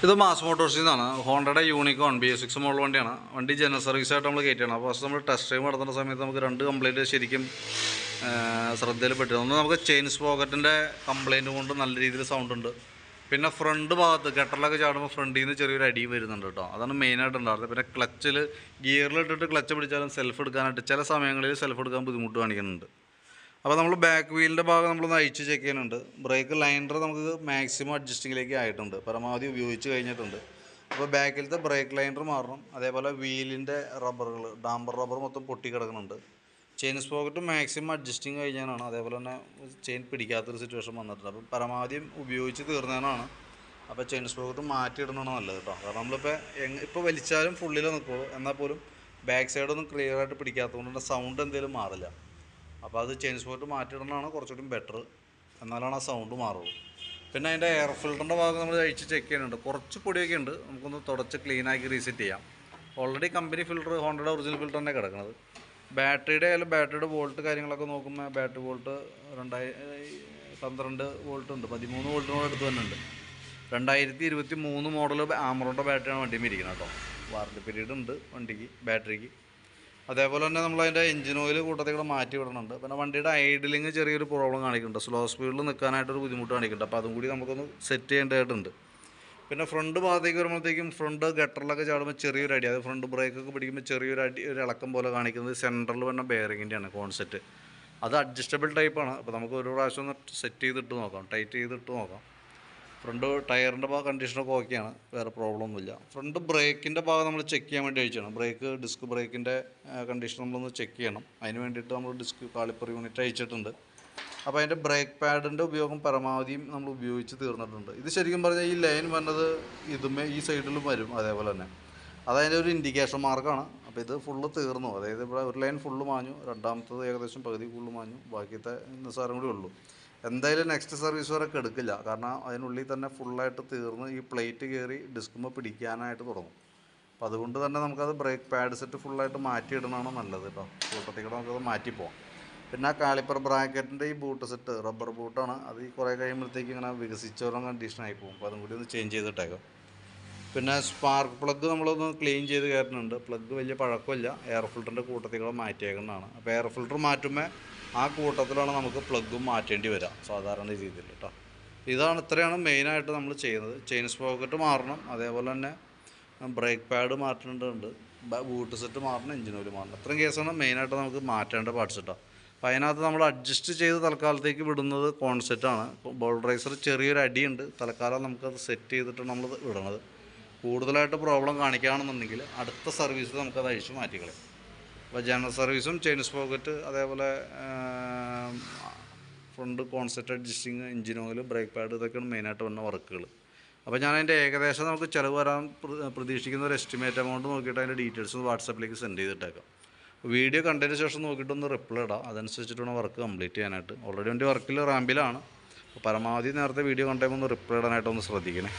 ഇത് മാസ് മോട്ടോഴ്സിൽ നിന്നാണ്. ഹോണ്ടയുടെ യൂണിക്കോൺ BS6 മോഡൽ വണ്ടിയാണ്. വണ്ടി ജനറൽ സർവീസായിട്ട് നമ്മൾ കയറ്റിയാണ്. അപ്പോൾ ഫസ്റ്റ് നമ്മൾ ടെസ്റ്റ് ഡ്രൈവ് നടത്തുന്ന സമയത്ത് നമുക്ക് 2 കംപ്ലയിൻറ്റ് ശരിക്കും ശ്രദ്ധയിൽപ്പെട്ടിരുന്നു. ഒന്ന് നമുക്ക് ചെയിൻ സ്പോക്കറ്റിൻ്റെ കംപ്ലയിൻറ്റ് കൊണ്ട് നല്ല രീതിയിൽ സൗണ്ട് ഉണ്ട്. പിന്നെ ഫ്രണ്ട് ഭാഗത്ത് ഗട്ടറിലൊക്കെ ചാടുമ്പോൾ ഫ്രണ്ടിൽ നിന്ന് ചെറിയൊരു അടി വരുന്നുണ്ട് കേട്ടോ. അതാണ് മെയിനായിട്ട് ഉണ്ടായിരുന്നത്. പിന്നെ ക്ലച്ചിൽ ഗിയറിലിട്ടിട്ട് ക്ലച്ച് പിടിച്ചാലും സെൽഫ് എടുക്കാനായിട്ട് ചില സമയങ്ങളിൽ സെൽഫ് എടുക്കാൻ ബുദ്ധിമുട്ട് കാണിക്കുന്നുണ്ട്. അപ്പോൾ നമ്മൾ ബാക്ക് വീലിൻ്റെ ഭാഗം നമ്മളൊന്ന് അഴിച്ച് ചെക്ക് ചെയ്യുന്നുണ്ട്. ബ്രേക്ക് ലൈനർ നമുക്ക് മാക്സിമം അഡ്ജസ്റ്റിങ്ങിലേക്ക് ആയിട്ടുണ്ട്, പരമാവധി ഉപയോഗിച്ച് കഴിഞ്ഞിട്ടുണ്ട്. അപ്പോൾ ബാക്കിലത്തെ ബ്രേക്ക് ലൈനർ മാറണം. അതേപോലെ വീലിൻ്റെ റബ്ബറുകൾ, ഡാമ്പർ റബ്ബർ മൊത്തം പൊട്ടി കിടക്കുന്നുണ്ട്. ചെയിൻ സ്പോക്കറ്റ് മാക്സിമം അഡ്ജസ്റ്റിങ് കഴിഞ്ഞാണ്. അതേപോലെ തന്നെ ചെയിൻ പിടിക്കാത്തൊരു സിറ്റുവേഷൻ വന്നിട്ടുണ്ട്. അപ്പോൾ പരമാവധി ഉപയോഗിച്ച് തീർന്നതിനാണ്. അപ്പോൾ ചെയിൻ സ്പോക്കറ്റ് മാറ്റിയിടണമാണ് നല്ലത് കേട്ടോ. കാരണം നമ്മളിപ്പോൾ ഇപ്പോൾ വലിച്ചാലും ഫുള്ളിൽ നിൽക്കുള്ളൂ, എന്നാൽ പോലും ബാക്ക് സൈഡൊന്നും ക്ലിയർ ആയിട്ട് പിടിക്കാത്തതുകൊണ്ട് സൗണ്ട് എന്തെങ്കിലും മാറില്ല. അപ്പോൾ അത് ചെയിൻ സ്പോക്കറ്റ് മാറ്റിയിടുന്നതാണ് കുറച്ചുകൂടി ബെറ്റർ, എന്നാലാണ് ആ സൗണ്ട് മാറുള്ളൂ. പിന്നെ അതിൻ്റെ എയർ ഫിൽറ്ററിൻ്റെ ഭാഗം നമ്മൾ അഴിച്ച് ചെക്ക് ചെയ്യുന്നുണ്ട്. കുറച്ച് പൊടിയൊക്കെ ഉണ്ട്, നമുക്കൊന്ന് തുടച്ച് ക്ലീനാക്കി റീസെറ്റ് ചെയ്യാം. ഓൾറെഡി കമ്പനി ഫിൽറ്റർ, ഹോണ്ടയുടെ ഒറിജിനൽ ഫിൽറ്റർ തന്നെ കിടക്കുന്നത്. ബാറ്ററിയുടെ വോൾട്ട് കാര്യങ്ങളൊക്കെ നോക്കുമ്പോൾ ബാറ്ററി വോൾട്ട് 12 വോൾട്ട് ഉണ്ട്, 13 വോൾട്ടിനോട് അടുത്ത് തന്നെ ഉണ്ട്. 2023 മോഡൽ ആമറോണിൻ്റെ ബാറ്ററിയാണ് വണ്ടിയിൽ ഇരിക്കുന്നത് കേട്ടോ. വാറണ്ടി പീരീഡ് ഉണ്ട് വണ്ടിക്ക്, ബാറ്ററിക്ക്. അതേപോലെ തന്നെ നമ്മളതിൻ്റെ എഞ്ചിൻ ഓയിൽ കൂട്ടത്തിൽ കൂടെ മാറ്റി വിടുന്നുണ്ട്. പിന്നെ വണ്ടിയുടെ ഐഡിലിങ് ചെറിയൊരു പ്രോബ്ലം കാണിക്കുന്നുണ്ട്, സ്ലോ സ്പീഡിൽ നിൽക്കാനായിട്ടൊരു ബുദ്ധിമുട്ട് കാണിക്കുന്നുണ്ട്. അപ്പോൾ അതും കൂടി നമുക്കൊന്ന് സെറ്റ് ചെയ്യേണ്ടതായിട്ടുണ്ട്. പിന്നെ ഫ്രണ്ട് ഭാഗത്തേക്ക് വരുമ്പോഴത്തേക്കും ഫ്രണ്ട് ഗട്ടറിലൊക്കെ ചാടുമ്പോൾ ചെറിയൊരു അടി, അത് ഫ്രണ്ട് ബ്രേക്കൊക്കെ പിടിക്കുമ്പോൾ ചെറിയൊരു അടി, ഒരു ഇളക്കം പോലെ കാണിക്കുന്നത് സെൻട്രൽ വന്ന ബെയറിങ്ങിൻ്റെയാണ് കോൺസെപ്റ്റ്. അത് അഡ്ജസ്റ്റബിൾ ടൈപ്പാണ്. അപ്പോൾ നമുക്ക് ഒരു പ്രാവശ്യം ഒന്ന് സെറ്റ് ചെയ്തിട്ട് നോക്കാം, ടൈറ്റ് ചെയ്തിട്ട് നോക്കാം. ഫ്രണ്ട് ടയറിൻ്റെ ഭാഗം കണ്ടീഷനൊക്കെ ഓക്കെയാണ്, വേറെ പ്രോബ്ലം ഒന്നുമില്ല. ഫ്രണ്ട് ബ്രേക്കിൻ്റെ ഭാഗം നമ്മൾ ചെക്ക് ചെയ്യാൻ വേണ്ടി അയച്ചാണ്. ഡിസ്ക് ബ്രേക്കിൻ്റെ കണ്ടീഷൻ നമ്മളൊന്ന് ചെക്ക് ചെയ്യണം. അതിന് വേണ്ടിയിട്ട് നമ്മൾ ഡിസ്ക് കാളിപ്പർ യൂണിറ്റ് അയച്ചിട്ടുണ്ട്. അപ്പോൾ അതിൻ്റെ ബ്രേക്ക് പാഡിൻ്റെ ഉപയോഗം പരമാവധിയും നമ്മൾ ഉപയോഗിച്ച് തീർന്നിട്ടുണ്ട്. ഇത് ശരിക്കും പറഞ്ഞാൽ ഈ ലൈൻ വന്നത് ഈ സൈഡിലും വരും. അതേപോലെ തന്നെ അതതിൻ്റെ ഒരു ഇൻഡിക്കേഷൻ മാർക്കാണ്. അപ്പോൾ ഇത് ഫുള്ള് തീർന്നു. അതായത് ഇവിടെ ഒരു ലൈൻ ഫുള്ള് മാഞ്ഞു, രണ്ടാമത്തത് ഏകദേശം പകുതി ഫുള്ള് മാഞ്ഞു, ബാക്കിയത്തെ നിസ്സാരം കൂടി ഉള്ളൂ. എന്തായാലും നെക്സ്റ്റ് സർവീസ് വരെ എടുക്കില്ല, കാരണം അതിനുള്ളിൽ തന്നെ ഫുള്ളായിട്ട് തീർന്ന് ഈ പ്ലേറ്റ് കയറി ഡിസ്കുമ്പോൾ പിടിക്കാനായിട്ട് തുടങ്ങും. അപ്പോൾ അതുകൊണ്ട് തന്നെ നമുക്കത് ബ്രേക്ക് പാഡ് സെറ്റ് ഫുള്ളായിട്ട് മാറ്റിയിടണമാണ് നല്ലത് കേട്ടോ. കൂട്ടത്തിൽ നമുക്കത് മാറ്റിപ്പോവാം. പിന്നെ ആ കാളിപ്പർ ബ്രാക്കറ്റിൻ്റെ ഈ ബൂട്ട് സെറ്റ് റബ്ബർ ബൂട്ടാണ്. അത് ഈ കുറേ കഴിയുമ്പോഴത്തേക്ക് ഇങ്ങനെ വികസിച്ചോളം കണ്ടീഷനായി പോകും. അപ്പോൾ അതും കൂടി ഒന്ന് ചേഞ്ച് ചെയ്തിട്ടേക്കാം. പിന്നെ സ്പാർക്ക് പ്ലഗ് നമ്മളൊന്ന് ക്ലീൻ ചെയ്ത് കയറ്റുന്നുണ്ട്. പ്ലഗ് വലിയ പഴക്കമില്ല, എയർ ഫിൽറ്ററിൻ്റെ കൂട്ടത്തിൽ കൂടെ മാറ്റിയേക്കുന്നതാണ്. അപ്പോൾ എയർ ഫിൽറ്റർ മാറ്റുമ്പോൾ ആ കൂട്ടത്തിലാണ് നമുക്ക് പ്ലഗും മാറ്റേണ്ടി വരിക സാധാരണ രീതിയിൽ കേട്ടോ. ഇത്രയാണ് മെയിനായിട്ട് നമ്മൾ ചെയ്യുന്നത്. ചെയിൻ സ്പോക്കറ്റ് മാറണം, അതേപോലെ തന്നെ ബ്രേക്ക് പാഡ് മാറ്റേണ്ടതുണ്ട്, ബൂട്ട് സെറ്റ് മാറണം, എഞ്ചിൻ ഓയിൽ മാറണം. ഇത്രയും കേസാണ് മെയിനായിട്ട് നമുക്ക് മാറ്റേണ്ട പാർട്സ് കേട്ടോ. അപ്പോൾ അതിനകത്ത് നമ്മൾ അഡ്ജസ്റ്റ് ചെയ്ത് തൽക്കാലത്തേക്ക് വിടുന്നത് കോൺസെപ്റ്റാണ്. ബോൾ റൈസർ ചെറിയൊരു അടിയുണ്ട്, തൽക്കാലം നമുക്കത് സെറ്റ് ചെയ്തിട്ട് നമ്മൾ വിടണത്. കൂടുതലായിട്ട് പ്രോബ്ലം കാണിക്കുകയാണെന്നുണ്ടെങ്കിൽ അടുത്ത സർവീസിൽ നമുക്കത് അഴിച്ച് മാറ്റിക്കളയും. അപ്പോൾ ജനറൽ സർവീസും ചെയിൻ സ്പോക്കറ്റ്, അതേപോലെ front concept adjusting, engine oil, brake pad, ഇതൊക്കെയാണ് മെയിനായിട്ട് വന്ന വർക്കുകൾ. അപ്പോൾ ഞാൻ അതിൻ്റെ ഏകദേശം നമുക്ക് ചിലവ് വരാൻ പ്രതീക്ഷിക്കുന്ന ഒരു എസ്റ്റിമേറ്റ് എമൗണ്ട് നോക്കിയിട്ട് അതിൻ്റെ ഡീറ്റെയിൽസ് വാട്സപ്പിലേക്ക് സെൻഡ് ചെയ്തിട്ടേക്കാം. വീഡിയോ കണ്ടതിന് ശേഷം നോക്കിയിട്ടൊന്ന് റിപ്ലൈ ഇടാം, അതനുസരിച്ചിട്ടാണ് വർക്ക് കംപ്ലീറ്റ് ചെയ്യാനായിട്ട്. ഓൾറെഡി വണ്ടി വർക്കിൽ റാമ്പിലാണ്. അപ്പോൾ പരമാവധി നേരത്തെ വീഡിയോ കണ്ടുമ്പോൾ ഒന്ന് റിപ്ലൈ ഇടാനായിട്ടൊന്ന് ശ്രദ്ധിക്കണേ.